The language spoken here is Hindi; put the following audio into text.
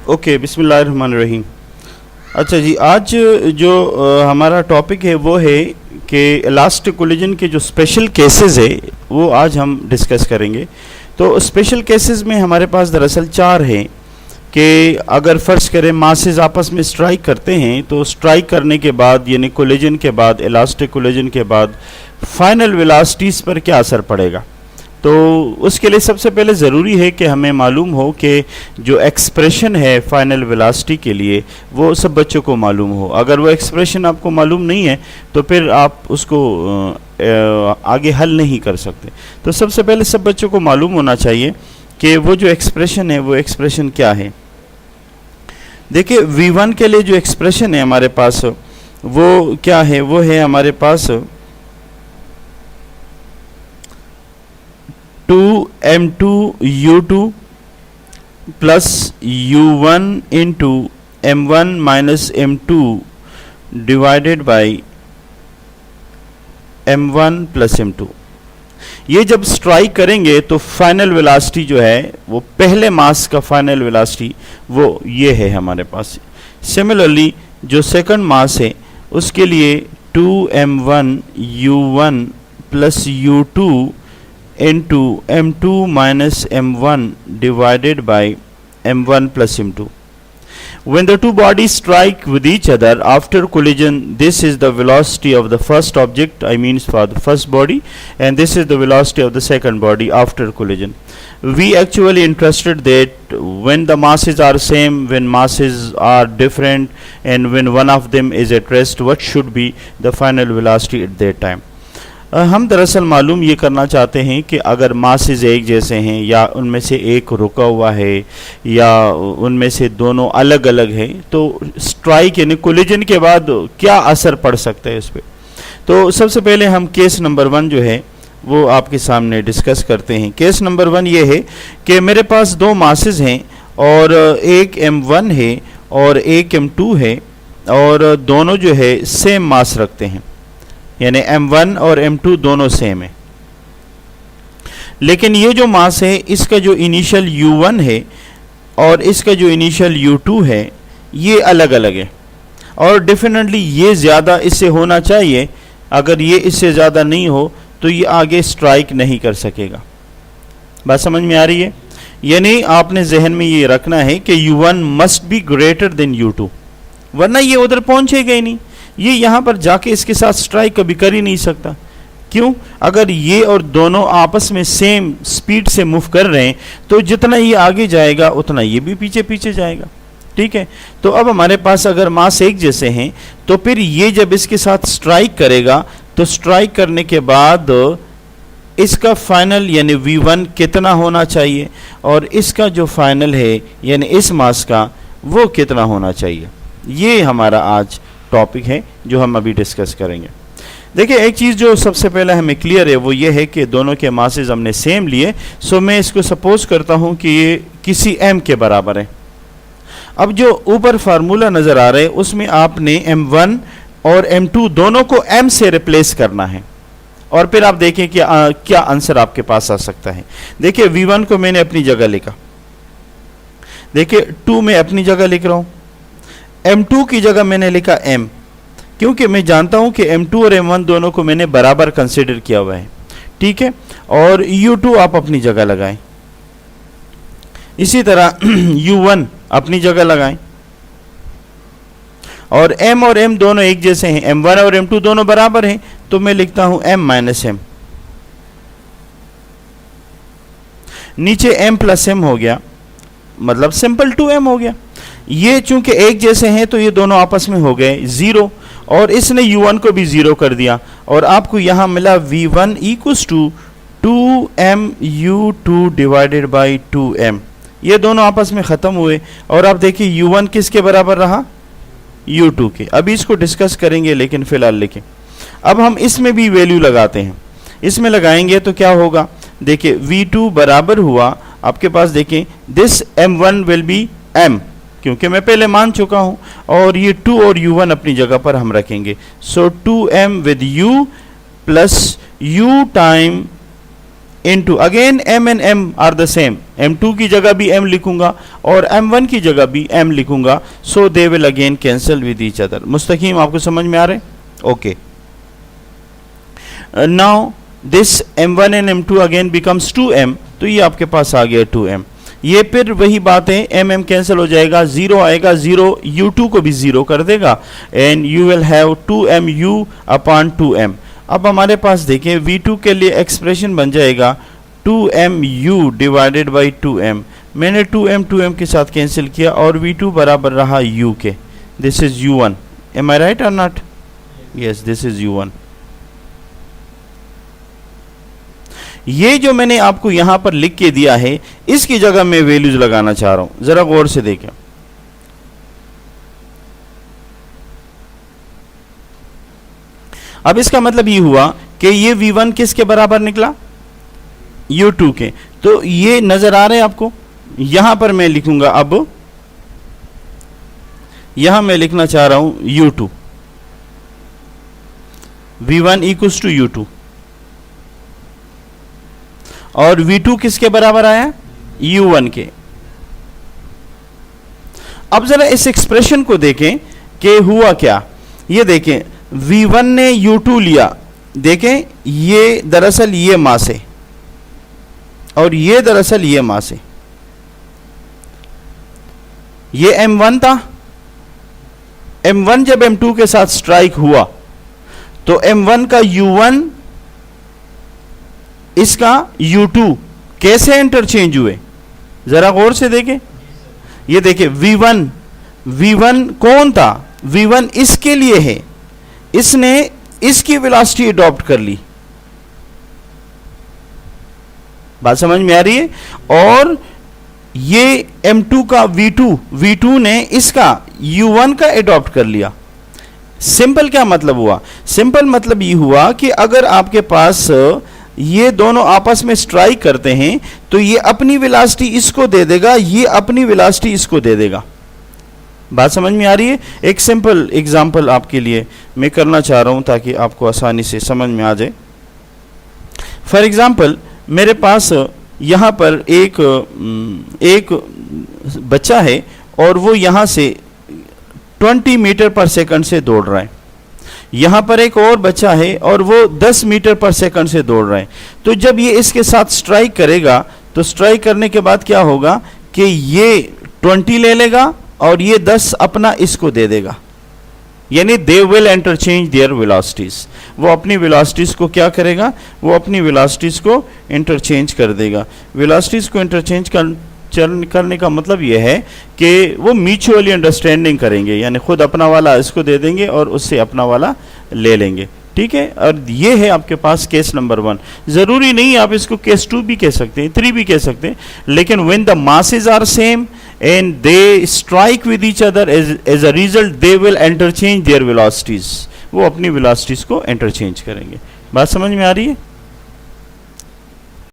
ओके, बिस्मिल्लाहिर्रहमानिर्रहीम। अच्छा जी, आज जो हमारा टॉपिक है वो है कि इलास्टिक कोलिजन के जो स्पेशल केसेस है वो आज हम डिस्कस करेंगे। तो स्पेशल केसेस में हमारे पास दरअसल 4 हैं कि अगर फ़र्ज़ करें मासेस आपस में स्ट्राइक करते हैं तो स्ट्राइक करने के बाद यानी कोलिजन के बाद, इलास्टिक कोलिजन के बाद फाइनल वेलोसिटीज़ पर क्या असर पड़ेगा। तो उसके लिए सबसे पहले ज़रूरी है कि हमें मालूम हो कि जो एक्सप्रेशन है फाइनल वेलोसिटी के लिए वो सब बच्चों को मालूम हो। अगर वो एक्सप्रेशन आपको मालूम नहीं है तो फिर आप उसको आगे हल नहीं कर सकते। तो सबसे पहले सब बच्चों को मालूम होना चाहिए कि वो जो एक्सप्रेशन है वो एक्सप्रेशन क्या है। देखिए, V1 के लिए जो एक्सप्रेशन है हमारे पास वो क्या है, वो है हमारे पास 2m2u2 plus u1 into m1 minus m2 divided by m1 plus m2। ये जब स्ट्राइक करेंगे तो फाइनल वेलोसिटी जो है वो पहले मास का फाइनल वेलोसिटी वो ये है हमारे पास। सिमिलरली जो सेकंड मास है उसके लिए 2m1 u1 plus u2 into m2 minus m1 divided by m1 plus m2. When the two bodies strike with each other after collision, this is the velocity of the first object, I mean for the first body, and this is the velocity of the second body after collision. We actually interested that when the masses are same, when masses are different, and when one of them is at rest, what should be the final velocity at that time. हम दरअसल मालूम ये करना चाहते हैं कि अगर मासेस एक जैसे हैं या उनमें से एक रुका हुआ है या उनमें से दोनों अलग अलग हैं तो स्ट्राइक यानी कोलिजन के बाद क्या असर पड़ सकता है इस पर। तो सबसे पहले हम केस नंबर 1 जो है वो आपके सामने डिस्कस करते हैं। केस नंबर 1 ये है कि मेरे पास दो मासेस हैं और एक m1 है और एक m2 है और दोनों जो है सेम मास रखते हैं, यानी m1 और m2 दोनों सेम है। लेकिन ये जो मास है इसका जो इनिशियल u1 है और इसका जो इनिशियल u2 है ये अलग अलग है और डेफिनेटली ये ज़्यादा इससे होना चाहिए। अगर ये इससे ज़्यादा नहीं हो तो ये आगे स्ट्राइक नहीं कर सकेगा। बात समझ में आ रही है? यानी आपने जहन में ये रखना है कि u1 must be greater than u2, वरना ये उधर पहुंचेगा ही नहीं। ये यहाँ पर जाके इसके साथ स्ट्राइक कभी कर ही नहीं सकता। क्यों? अगर ये और दोनों आपस में सेम स्पीड से मूव कर रहे हैं तो जितना ये आगे जाएगा उतना ये भी पीछे पीछे जाएगा। ठीक है, तो अब हमारे पास अगर मास एक जैसे हैं तो फिर ये जब इसके साथ स्ट्राइक करेगा तो स्ट्राइक करने के बाद इसका फाइनल यानी V1 कितना होना चाहिए और इसका जो फाइनल है यानी इस मास का वो कितना होना चाहिए। ये हमारा आज टॉपिक है जो हम अभी डिस्कस करेंगे। देखिए, एक चीज़ जो सबसे पहले हमें क्लियर है वो ये है कि दोनों के मासेस हमने सेम लिए, सो मैं इसको सपोज करता हूँ कि ये किसी m के बराबर है। अब जो ऊपर फार्मूला नज़र आ रहा है उसमें आपने m1 और m2 दोनों को m से रिप्लेस करना है और फिर आप देखें कि क्या आंसर आपके पास आ सकता है। देखिए, v1 को मैंने अपनी जगह लिखा, देखिए 2 मैं अपनी जगह लिख रहा हूँ, m2 की जगह मैंने लिखा m, क्योंकि मैं जानता हूं कि m2 और m1 दोनों को मैंने बराबर कंसीडर किया हुआ है। ठीक है, और u2 आप अपनी जगह लगाएं, इसी तरह u1 अपनी जगह लगाएं और m और m दोनों एक जैसे हैं, m1 और m2 दोनों बराबर हैं तो मैं लिखता हूं m माइनस m। नीचे m प्लस m हो गया, मतलब सिंपल 2m हो गया। ये चूंकि एक जैसे हैं तो ये दोनों आपस में हो गए 0 और इसने u1 को भी 0 कर दिया और आपको यहां मिला v1 equals to 2m u2 divided by 2m। ये दोनों आपस में ख़त्म हुए और आप देखिए u1 किसके बराबर रहा, u2 के। अभी इसको डिस्कस करेंगे लेकिन फ़िलहाल लिखें। अब हम इसमें भी वैल्यू लगाते हैं, इसमें लगाएंगे तो क्या होगा, देखिए v2 बराबर हुआ आपके पास, देखें this m1 will be m, क्योंकि मैं पहले मान चुका हूं और ये 2 और u1 अपनी जगह पर हम रखेंगे। सो 2m with u plus u time into again m and m are the same, m2 की जगह भी m लिखूंगा और m1 की जगह भी m लिखूंगा, so they will again cancel with each other. मुस्तकीम आपको समझ में आ रहे? Okay. Now this m1 and m2 again becomes 2m, तो ये आपके पास आ गया 2m. ये फिर वही बात है, m कैंसिल हो जाएगा, 0 आएगा, 0 u2 को भी 0 कर देगा and you will have 2mu upon 2m. अब हमारे पास देखिए v2 के लिए एक्सप्रेशन बन जाएगा 2mu डिवाइडेड बाई 2m. मैंने 2m के साथ कैंसिल किया और v2 बराबर रहा u के. This is u1. Am I right और not? Yes, this is u1. ये जो मैंने आपको यहां पर लिख के दिया है, इसकी जगह मैं वैल्यूज लगाना चाह रहा हूं, जरा गौर से देखें. अब इसका मतलब ये हुआ कि ये v1 किसके बराबर निकला? u2 के. तो ये नजर आ रहे हैं आपको? यहां पर मैं लिखूंगा, अब यहां मैं लिखना चाह रहा हूं u2, v1 equals to u2 और v2 किसके बराबर आया? u1 के. अब जरा इस एक्सप्रेशन को देखें कि हुआ क्या. ये देखें, v1 ने u2 लिया, देखें ये दरअसल ये मास है और ये दरअसल ये मास है. ये m1 था, m1 जब m2 के साथ स्ट्राइक हुआ तो m1 का u1 इसका u2 कैसे इंटरचेंज हुए, जरा गौर से देखें. ये देखें v1 कौन था? v1 इसके लिए है, इसने इसकी वेलोसिटी अडॉप्ट कर ली. बात समझ में आ रही है? और ये m2 का v2 ने इसका u1 का अडॉप्ट कर लिया. सिंपल क्या मतलब हुआ? सिंपल मतलब ये हुआ कि अगर आपके पास ये दोनों आपस में स्ट्राइक करते हैं तो ये अपनी वेलोसिटी इसको दे देगा, ये अपनी वेलोसिटी इसको दे देगा. बात समझ में आ रही है? एक सिंपल एग्जांपल आपके लिए मैं करना चाह रहा हूं ताकि आपको आसानी से समझ में आ जाए. फॉर एग्जांपल, मेरे पास यहां पर एक बच्चा है और वो यहां से 20 मीटर पर सेकंड से दौड़ रहा है. यहां पर एक और बच्चा है और वो 10 मीटर पर सेकंड से दौड़ रहा है. तो जब ये इसके साथ स्ट्राइक करेगा तो स्ट्राइक करने के बाद क्या होगा कि ये 20 ले लेगा और ये 10 अपना इसको दे देगा. यानी दे विल इंटरचेंज देयर वेलोसिटीज. वो अपनी वेलोसिटीज को क्या करेगा? वो अपनी वेलोसिटीज को इंटरचेंज कर देगा. वेलोसिटीज को इंटरचेंज करने का मतलब यह है कि वो म्यूचुअली अंडरस्टैंडिंग करेंगे, यानी खुद अपना वाला इसको दे देंगे और उससे अपना वाला ले लेंगे. ठीक है? और ये है आपके पास केस नंबर 1. जरूरी नहीं आप इसको केस 2 भी कह सकते हैं, 3 भी कह सकते हैं, लेकिन when the masses are same and they strike with each other, as a result they will interchange their velocities. वो अपनी वेलोसिटीज को इंटरचेंज करेंगे. बात समझ में आ रही है?